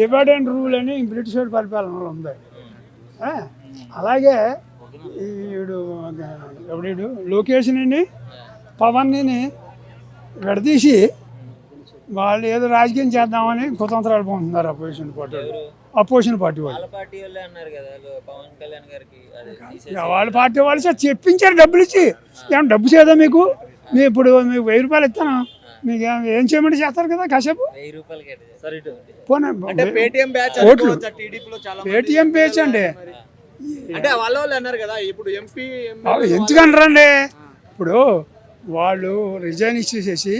Divide and rule అని British వాడి పరిపాలనలో ఉంది. అలాగే వీడు ఎవడు లోకేష్ని పవన్ని విడదీసి వాళ్ళు ఏదో రాజకీయం చేద్దామని కుతంత్రాలు పొందుతున్నారు అపోజిషన్ పార్టీ వాళ్ళు. వాళ్ళ పార్టీ వాళ్ళు సార్ చెప్పించారు డబ్బులు ఇచ్చి. ఏమన్నా డబ్బు చేద్దాం మీకు ఇప్పుడు మీకు 1000 రూపాయలు ఇస్తాను, మీకు ఏం చేయమంటే చేస్తారు కదా కాసేపు. పేటిఎం బ్యాచ్ అండి. ఎందుకంటారండి, ఇప్పుడు వాళ్ళు రిజైన్ ఇచ్చేసేసి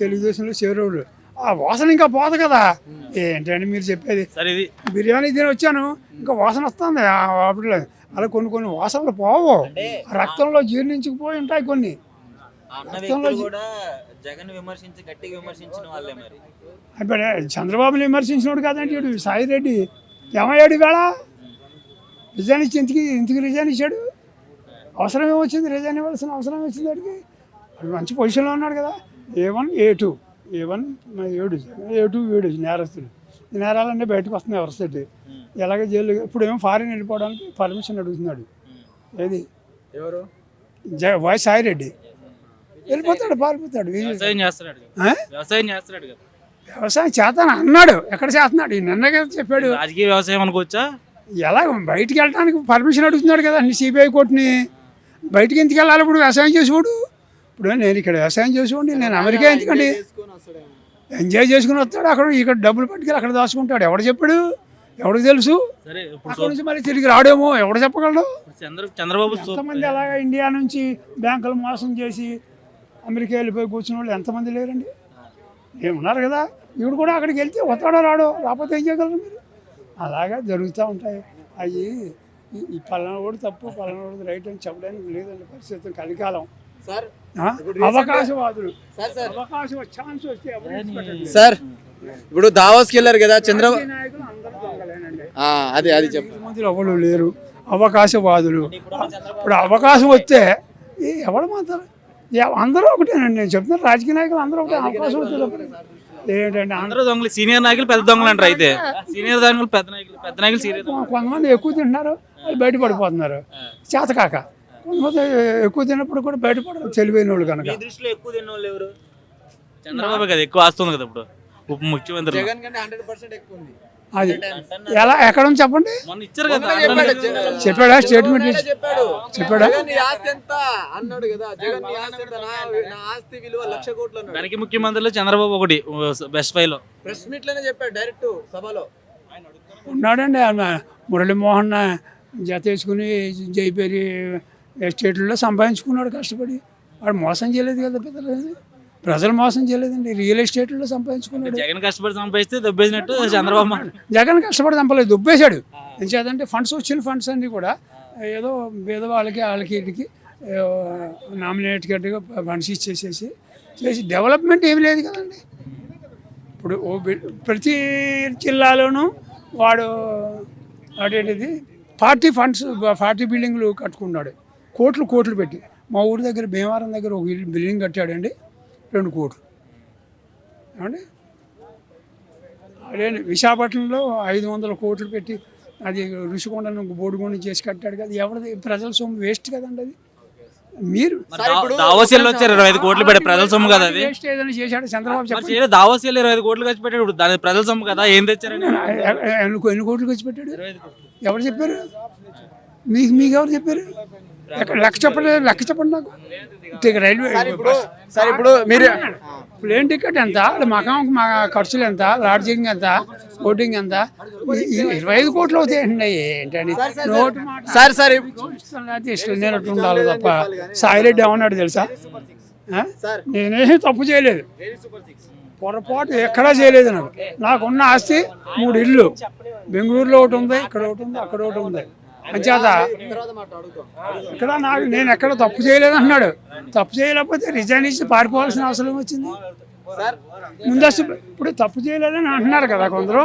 తెలుగుదేశంలో చేరేవాళ్ళు. ఆ వాసన ఇంకా పోదు కదా. ఏంటంటే మీరు చెప్పేది, బిర్యానీ తిని వచ్చాను ఇంకా వాసన వస్తుంది వాటిలో. అలా కొన్ని వాసనలు పోవు, రక్తంలో జీర్ణించుకుపోయి ఉంటాయి కొన్ని. ఇప్పుడు చంద్రబాబుని విమర్శించినోడు కాదండి వీడు సాయిరెడ్డి. ఏమయ్యాడు ఇవాళ? రిజైన్ ఇచ్చి ఇంటికి రిజైన్ ఇచ్చాడు. అవసరం ఏమొచ్చింది? రిజైన్ ఇవ్వాల్సిన అవసరం వచ్చింది వాడికి. వాడు మంచి పొజిషన్లో ఉన్నాడు కదా. A1 A2 A2 వీడు నేరస్తుడు. ఈ నేరాలన్నీ బయటకు వస్తున్నాయి వరుసటి. ఎలాగ జైలు ఇప్పుడు ఏమో ఫారిన్ వెళ్ళిపోవడానికి పర్మిషన్ అడుగుతున్నాడు. ఏది ఎవరు? వై సాయిరెడ్డి వెళ్ళిపోతాడు, పారిపోతాడు. వ్యవసాయం చేస్తాను అన్నాడు. ఎక్కడ చేస్తున్నాడు? ఈ నిన్న కదా చెప్పాడు. రాజకీయ వ్యవసాయం అనుకోవచ్చా? ఎలా బయటికి వెళ్ళడానికి పర్మిషన్ అడుగుతున్నాడు కదా అన్ని సిబిఐ కోర్టుని. బయటికి ఎందుకు వెళ్ళాలి ఇప్పుడు వ్యవసాయం చేసేవాడు? ఇప్పుడు నేను ఇక్కడ వ్యవసాయం చేసేవాడిని, నేను అమెరికా ఎందుకండి? ఎంజాయ్ చేసుకుని వస్తాడు, అక్కడ ఇక్కడ డబ్బులు పట్టుకెళ్ళి అక్కడ దాచుకుంటాడు. ఎవడు చెప్పాడు? ఎవరికి తెలుసు? అక్కడ నుంచి మళ్ళీ తిరిగి రాడేమో, ఎవడు చెప్పగలడు? చంద్రబాబు ఎంతమంది అలాగా ఇండియా నుంచి బ్యాంకులు మోసం చేసి అమెరికా వెళ్ళిపోయి కూర్చున్న వాళ్ళు ఎంతమంది లేరండి? ఏమున్నారు కదా. ఇప్పుడు కూడా అక్కడికి వెళ్తే వస్తాడో రాడో, రాకపోతే ఏం చేయగలరు మీరు? అలాగా జరుగుతూ ఉంటాయి. అవి ఈ పలానా కూడా తప్పు పలానా కూడా రైట్ అని చెప్పడానికి లేదండి. పరిస్థితులు కలికాలం. అవకాశవాదులు ఛాన్స్ వస్తే సార్ ఇప్పుడు దావోస్కి వెళ్ళారు కదా చంద్రబాబు నాయకులు అందరూ దొంగలేనండి. అది చెప్పు. మందిలో ఎవరు లేరు అవకాశవాదులు. ఇప్పుడు అవకాశం వస్తే ఎవరు మాత్రం అందరూ ఒకటేనండి. నేను చెప్తున్నాను, రాజకీయ నాయకులు అందరూ ఒకటే. అవకాశం వస్తే ఏంటంటే అందరూ దొంగలు, సీనియర్ నాయకులు పెద్ద దొంగలు అంటారు. అయితే సీనియర్ నాయకులు పెద్ద నాయకులు సీనియర్. కొంతమంది ఎక్కువ తింటున్నారు, వాళ్ళు బయటపడిపోతున్నారు చేతకాక. కొంతమంది ఎక్కువ తిన్నప్పుడు కూడా బయటపడరు తెలివైన వాళ్ళు కనుక. దృష్టిలో ఎక్కువ తిన్న వాళ్ళు ఎవరు? చంద్రబాబు కదా ఎక్కువ ఆస్తుంది కదా ఇప్పుడు ఉప ముఖ్యమంత్రి. అది ఎలా ఎక్కడ ఉంది చెప్పండి? ఇచ్చారు కదా, చెప్పాడా? స్టేట్మెంట్ చెప్పాడా? దానికి ముఖ్యమంత్రిలో చంద్రబాబు ఒకటి బెస్ట్ ఫైవ్ లో ప్రెస్ మీట్ లోనే చెప్పాడు డైరెక్ట్ సభలో. ఉన్నాడండి మురళీమోహన్ జత వేసుకుని జైపేరి ఎస్టేట్లలో సంపాదించుకున్నాడు కష్టపడి. వాడు మోసం చేయలేదు కదా, ప్రజలు మోసం చేయలేదండి. రియల్ ఎస్టేట్లో సంపాదించుకున్నాడు. జగన్ కష్టపడి సంపాదిస్తే దొబ్బేసినట్టు చంద్రబాబు. జగన్ కష్టపడి సంపలేదు, దొబ్బేశాడు. ఏం చేద్దంటే వచ్చిన ఫండ్స్ అన్నీ కూడా ఏదో పేదవాళ్ళకి వాళ్ళకి వీటికి నామినేట్గా ఫండ్స్ ఇచ్చేసేసి చేసి డెవలప్మెంట్ ఏమి లేదు కదండి. ఇప్పుడు ప్రతి జిల్లాలోనూ వాడేంటిది పార్టీ ఫండ్స్, పార్టీ బిల్డింగ్లు కట్టుకున్నాడు కోట్లు పెట్టి. మా ఊరి దగ్గర భీమవరం దగ్గర ఒక బిల్డింగ్ కట్టాడండి 2 కోట్లు. ఏమండి అదే విశాఖపట్నంలో 500 కోట్లు పెట్టి అది ఋషికొండను బోడిగొండ చేసి కట్టాడు కదా. ఎవరిది? ప్రజల సొమ్ము వేస్ట్ కదండి అది. మీరు దావోసిల్లో వచ్చారు 25 కోట్లు పెట్టి ప్రజల సొమ్ము కదా. అది వేస్ట్ ఏదైనా చేశాడు చంద్రబాబు చెప్పండి. దావోసిల్లో 25 కోట్లు ఖర్చు పెట్టాడు, దాని ప్రజల సొమ్ము కదా. ఏం తెచ్చారండి? ఎన్ని కోట్లు ఖర్చు పెట్టాడు? ఎవరు చెప్పారు మీకు? ఎవరు చెప్పారు? లెక్క చెప్పండి నాకు. రైల్వే ఇప్పుడు మీరు ప్లేన్ టికెట్ ఎంత, మకాంకి మా ఖర్చులు ఎంత, లాడ్జింగ్ ఎంత, బోటింగ్ ఎంత, 25 కోట్లు అవుతాయండి. ఏంటండి నోటు ఇష్టం ఉండాలి తప్ప. సాయిరెడ్డి ఏమన్నాడు తెలుసా? నేనేమి తప్పు చేయలేదు, పొరపాటు ఎక్కడా చేయలేదు. నాకున్న ఆస్తి 3 ఇళ్ళు, బెంగళూరులో ఒకటి ఉంది, ఇక్కడ ఒకటి ఉంది, అక్కడ ఒకటి ఉంది. అంచేత ఇక్కడ నేను ఎక్కడ తప్పు చేయలేదు అంటున్నాడు. తప్పు చేయలేకపోతే రిజైన్ ఇచ్చి పారిపోవాల్సిన అవసరం వచ్చింది. ముందస్తు ఇప్పుడు తప్పు చేయలేదని అంటున్నారు కదా కొందరు.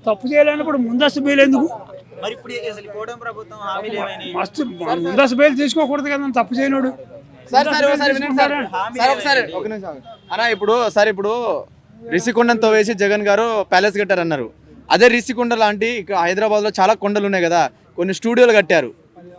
తప్పు చేయలేనప్పుడు ముందస్తు బెయిల్ ఎందుకు? మస్తు ముందస్తు బెయిల్ తీసుకోకూడదు కదా తప్పు చేయనోడు. ఇప్పుడు రిషికొండంతో వేసి జగన్ గారు ప్యాలెస్ కట్టారన్నారు. అదే రిషికొండ లాంటి ఇక్కడ హైదరాబాద్లో చాలా కొండలు ఉన్నాయి కదా, కొన్ని స్టూడియోలు కట్టారు.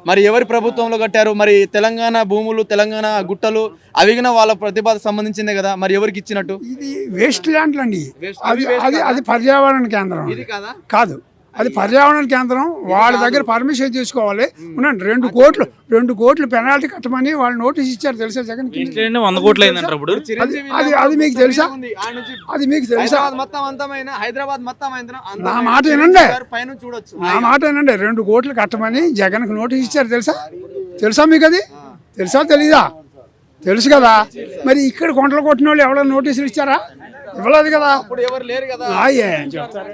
మరి ఎవరి ప్రభుత్వంలో కట్టారు? మరి తెలంగాణ భూములు, తెలంగాణ గుట్టలు అవిగిన వాళ్ళ ప్రతిపాదకు సంబంధించిందే కదా, మరి ఎవరికి ఇచ్చినట్టు? ఇది వేస్ట్ ల్యాండ్లు అండి. Waste- అది అది అది పర్యావరణ కేంద్రం ఇది కాదా? కాదు, అది పర్యావరణ కేంద్రం. వాళ్ళ దగ్గర పర్మిషన్ తీసుకోవాలి. ఉండండి, 2 కోట్లు పెనాల్టీ కట్టమని వాళ్ళు నోటీస్ ఇచ్చారు తెలుసా జగన్? 100 కోట్లు అయిందంటారు ఇప్పుడు. అది మీకు తెలుసా? అది మీకు తెలుసా? హైదరాబాద్ మొత్తం నా మాట వినండి, పైన చూడొచ్చు. నా మాట వినండి. 2 కోట్లు కట్టమని జగన్కి నోటీస్ ఇచ్చారు తెలుసా? తెలుసా మీకు? అది తెలుసా తెలీదా? తెలుసు కదా. మరి ఇక్కడ కొండలు కొట్టిన వాళ్ళు ఎవరైనా నోటీసులు ఇచ్చారా? ఇవ్వలేదు కదా. ఇప్పుడు ఎవరు లేరు కదా. ఏం చెప్తారు?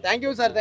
Thank you sir.